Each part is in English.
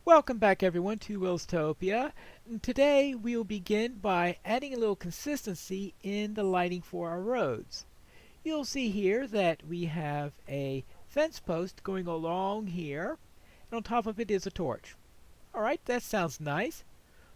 Welcome back everyone to Welstopia. Today we will begin by adding a little consistency in the lighting for our roads. You'll see here that we have a fence post going along here, and on top of it is a torch. Alright, that sounds nice.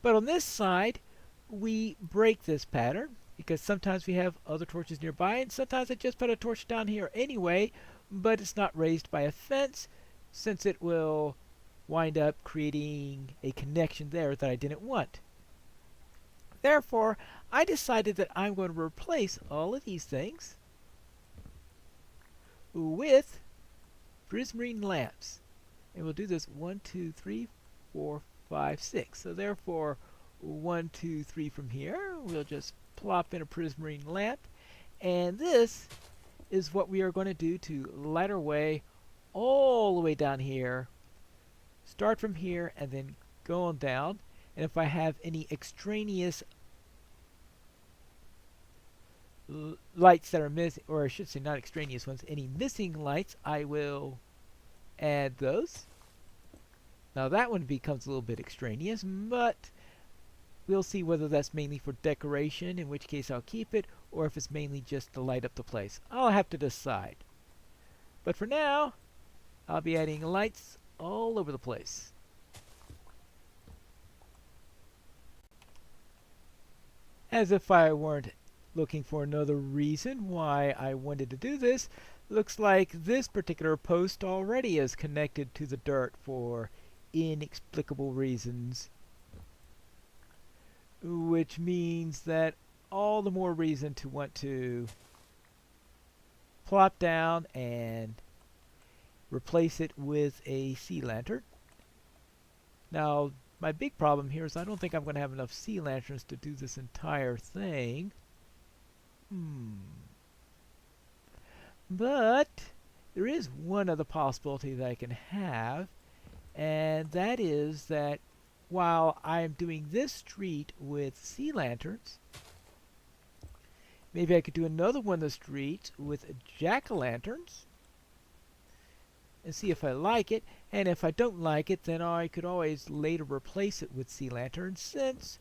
But on this side, we break this pattern because sometimes we have other torches nearby, and sometimes I just put a torch down here anyway, but it's not raised by a fence since it will wind up creating a connection there that I didn't want. Therefore, I decided that I'm going to replace all of these things with prismarine lamps. And we'll do this 1, 2, 3, 4, 5, 6. So therefore, 1, 2, 3 from here. We'll just plop in a prismarine lamp. And this is what we are going to do to light our way all the way down here. Start from here and then go on down. And if I have any extraneous lights that are missing, or I should say not extraneous ones, any missing lights, I will add those. Now that one becomes a little bit extraneous, but we'll see whether that's mainly for decoration, in which case I'll keep it, or if it's mainly just to light up the place. I'll have to decide. But for now, I'll be adding lights all over the place. As if I weren't looking for another reason why I wanted to do this, looks like this particular post already is connected to the dirt for inexplicable reasons. Which means that all the more reason to want to plop down and replace it with a sea lantern. Now, my big problem here is I don't think I'm going to have enough sea lanterns to do this entire thing. But there is one other possibility that I can have, and that is that while I am doing this street with sea lanterns, maybe I could do another one of the streets with jack-o'-lanterns and see if I like it. And if I don't like it, then I could always later replace it with sea lanterns, since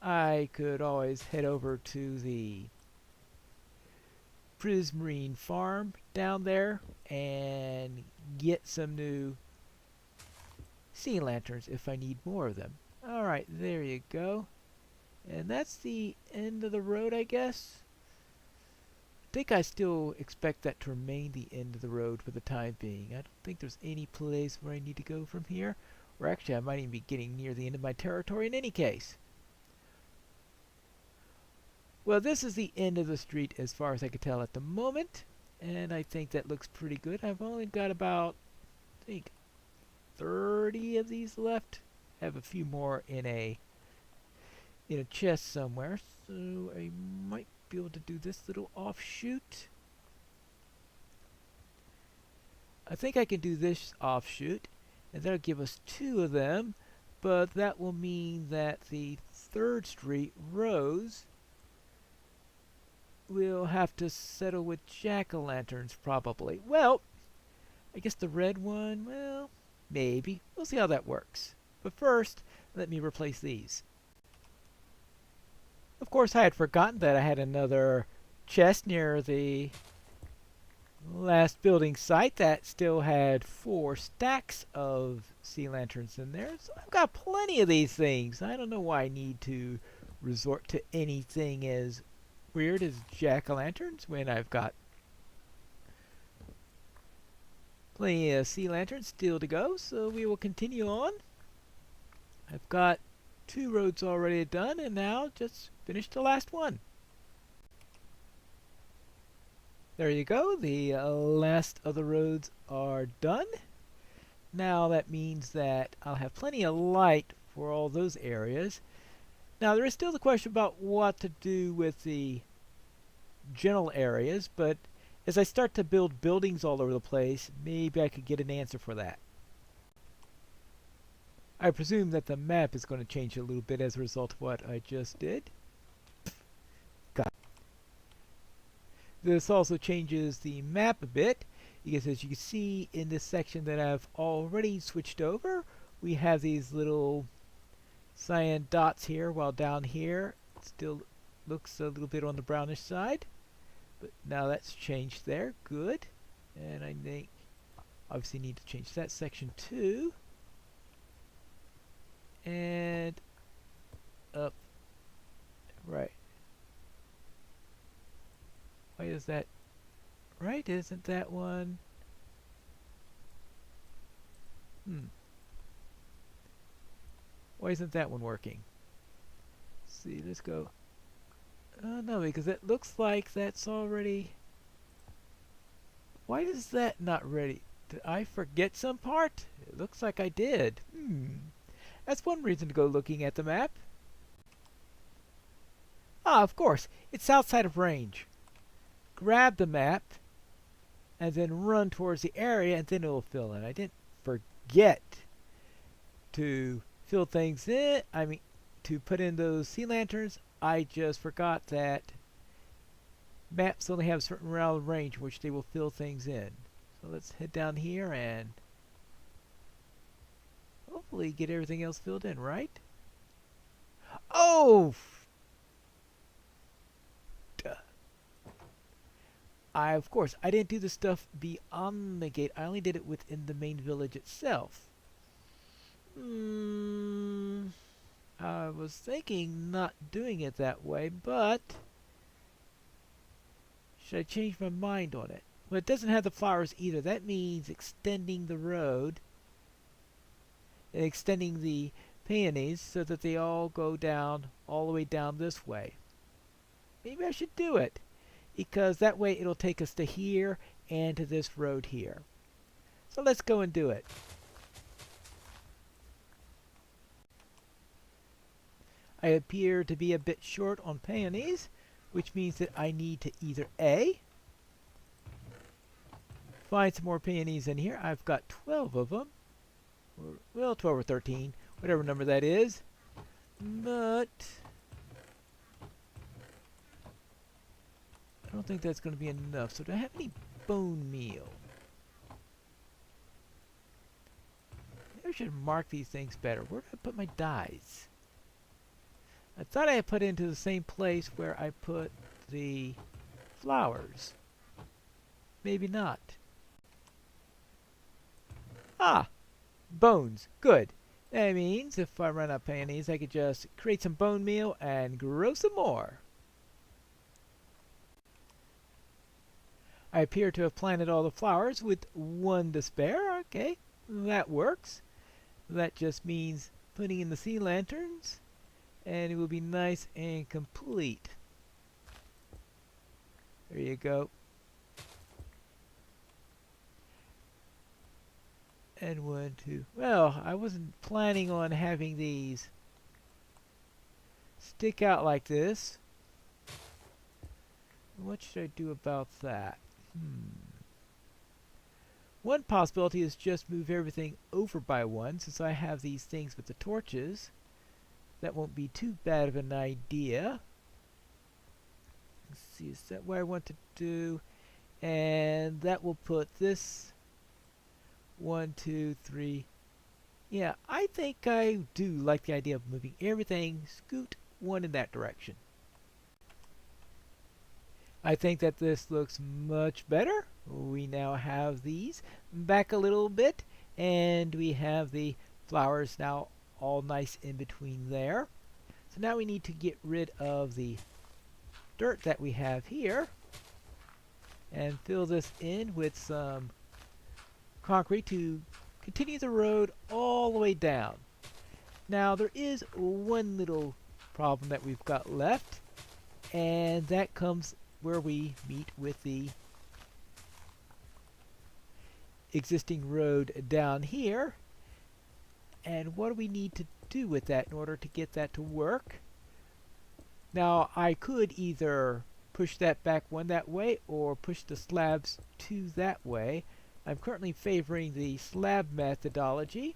I could always head over to the prismarine farm down there and get some new sea lanterns if I need more of them. Alright, there you go. And that's the end of the road, I guess. I think I still expect that to remain the end of the road for the time being. I don't think there's any place where I need to go from here. Or actually, I might even be getting near the end of my territory in any case. Well, this is the end of the street as far as I can tell at the moment. And I think that looks pretty good. I've only got about, I think, 30 of these left. I have a few more in a chest somewhere. So I might be able to do this little offshoot. I think I can do this offshoot, and that'll give us 2 of them, but that will mean that the 3rd Street rows will have to settle with jack-o'-lanterns probably. Well, I guess the red one, well, maybe. We'll see how that works. But first, let me replace these. Of course, I had forgotten that I had another chest near the last building site that still had 4 stacks of sea lanterns in there. So I've got plenty of these things. I don't know why I need to resort to anything as weird as jack-o'-lanterns when I've got plenty of sea lanterns still to go. So we will continue on. I've got 2 roads already done, and now just finish the last one. There you go, the last of the roads are done. Now that means that I'll have plenty of light for all those areas. Now there is still the question about what to do with the general areas, but as I start to build buildings all over the place, maybe I could get an answer for that. I presume that the map is going to change a little bit as a result of what I just did. This also changes the map a bit, because as you can see in this section that I've already switched over, we have these little cyan dots here, while down here it still looks a little bit on the brownish side. But now that's changed there. Good. And I think obviously need to change that section too. And up. Right. Why is that right? Isn't that one? Why isn't that one working? Let's see, let's go. Oh no, because it looks like that's already. Why is that not ready? Did I forget some part? It looks like I did. That's one reason to go looking at the map. Ah, of course, it's outside of range. Grab the map and then run towards the area and then it will fill in. I didn't forget to fill things in. I mean, to put in those sea lanterns. I just forgot that maps only have a certain amount of range in which they will fill things in. So let's head down here and hopefully get everything else filled in, right? Oh! Duh. Of course, I didn't do the stuff beyond the gate. I only did it within the main village itself. I was thinking not doing it that way, but should I change my mind on it? Well, it doesn't have the flowers either. That means extending the road and extending the peonies so that they all go down, all the way down this way. Maybe I should do it, because that way it'll take us to here and to this road here. So let's go and do it. I appear to be a bit short on peonies, which means that I need to either A, find some more peonies in here. I've got 12 of them. Or, well, 12 or 13, whatever number that is. But I don't think that's going to be enough. So do I have any bone meal? Maybe I should mark these things better. Where do I put my dyes? I thought I had put it into the same place where I put the flowers. Maybe not. Ah! Bones. Good. That means if I run out of peonies, I could just create some bone meal and grow some more. I appear to have planted all the flowers with one to spare. Okay, that works. That just means putting in the sea lanterns, and it will be nice and complete. There you go. And 1, 2. Well, I wasn't planning on having these stick out like this. What should I do about that? One possibility is just move everything over by one, since I have these things with the torches. That won't be too bad of an idea. Let's see, is that what I want to do? And that will put this 1, 2, 3. Yeah, I think I do like the idea of moving everything, scoot one in that direction. I think that this looks much better. We now have these back a little bit, and we have the flowers now all nice in between there. So now we need to get rid of the dirt that we have here and fill this in with some concrete to continue the road all the way down. Now there is one little problem that we've got left, and that comes where we meet with the existing road down here. And what do we need to do with that in order to get that to work? Now I could either push that back one that way or push the slabs two that way. I'm currently favoring the slab methodology.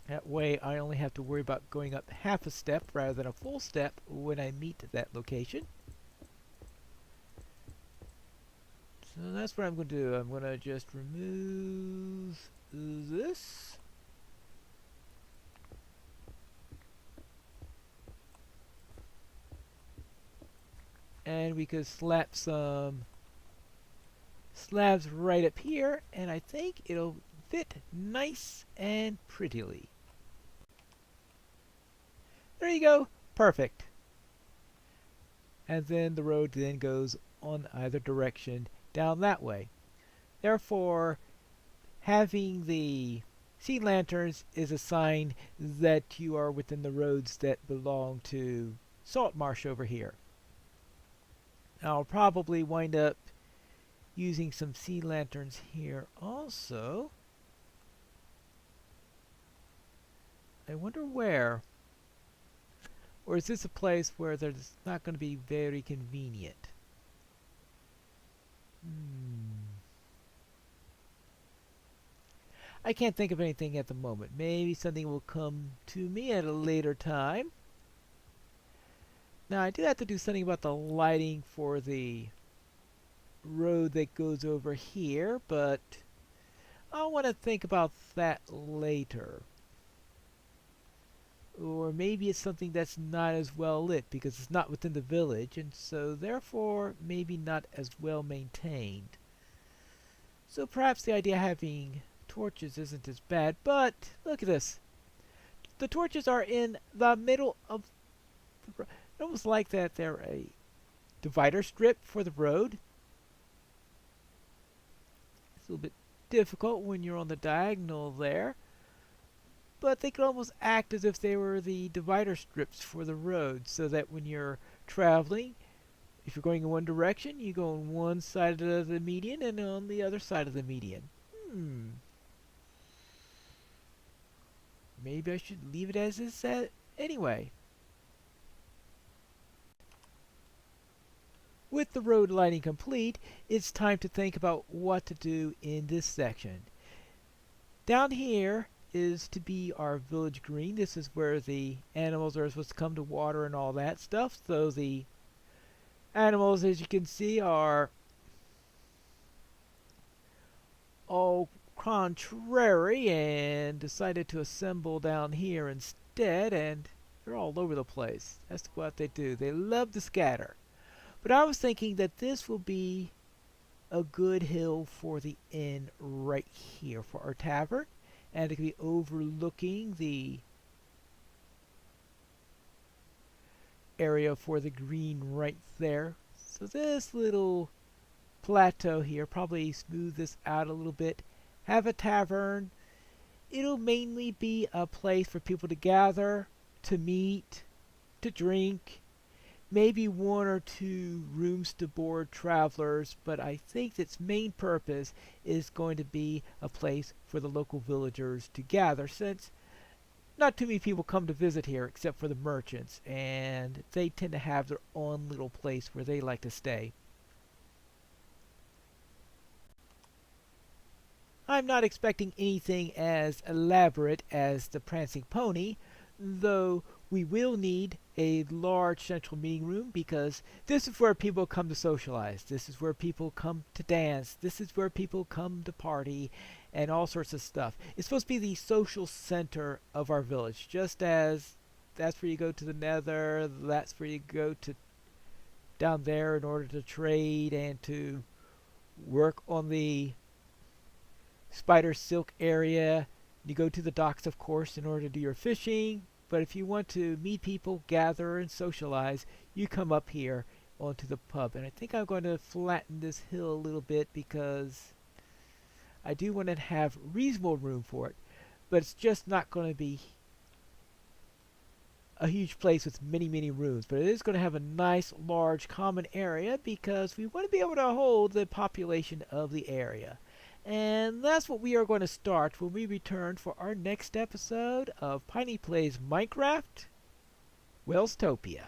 That way I only have to worry about going up half a step rather than a full step when I meet that location. So that's what I'm going to do. I'm going to just remove this. and we could slap some slabs right up here, and I think it'll fit nice and prettily. There you go, perfect. And then the road then goes on either direction down that way. Therefore, having the sea lanterns is a sign that you are within the roads that belong to Salt Marsh over here. I'll probably wind up using some sea lanterns here also. I wonder where. Or is this a place where there's not going to be very convenient? I can't think of anything at the moment. Maybe something will come to me at a later time. Now I do have to do something about the lighting for the road that goes over here, but I'll want to think about that later. Or maybe it's something that's not as well lit because it's not within the village, and so therefore maybe not as well maintained. So perhaps the idea of having torches isn't as bad, but look at this. The torches are in the middle of the road. It's almost like that they're a divider strip for the road. It's a little bit difficult when you're on the diagonal there, but they could almost act as if they were the divider strips for the road, so that when you're traveling, if you're going in one direction, you go on one side of the median and on the other side of the median. Maybe I should leave it as is anyway. With the road lighting complete, it's time to think about what to do in this section. Down here is to be our village green. This is where the animals are supposed to come to water and all that stuff. So the animals, as you can see, are all contrary and decided to assemble down here instead, and they're all over the place. That's what they do. They love to scatter. But I was thinking that this will be a good hill for the inn right here for our tavern, and it could be overlooking the area for the green right there. So this little plateau here, probably smooth this out a little bit, have a tavern. It'll mainly be a place for people to gather, to meet, to drink, maybe one or two rooms to board travelers, but I think its main purpose is going to be a place for the local villagers to gather, since not too many people come to visit here except for the merchants, and they tend to have their own little place where they like to stay. I'm not expecting anything as elaborate as the Prancing Pony, though we will need a large central meeting room because this is where people come to socialize. This is where people come to dance. This is where people come to party and all sorts of stuff. It's supposed to be the social center of our village, just as that's where you go to the nether, that's where you go to down there in order to trade and to work on the spider silk area. You go to the docks, of course, in order to do your fishing. But if you want to meet people, gather, and socialize, you come up here onto the pub. And I think I'm going to flatten this hill a little bit because I do want to have reasonable room for it. But it's just not going to be a huge place with many, many rooms. But it is going to have a nice, large common area because we want to be able to hold the population of the area. And that's what we are going to start when we return for our next episode of Piney Plays Minecraft Welstopia.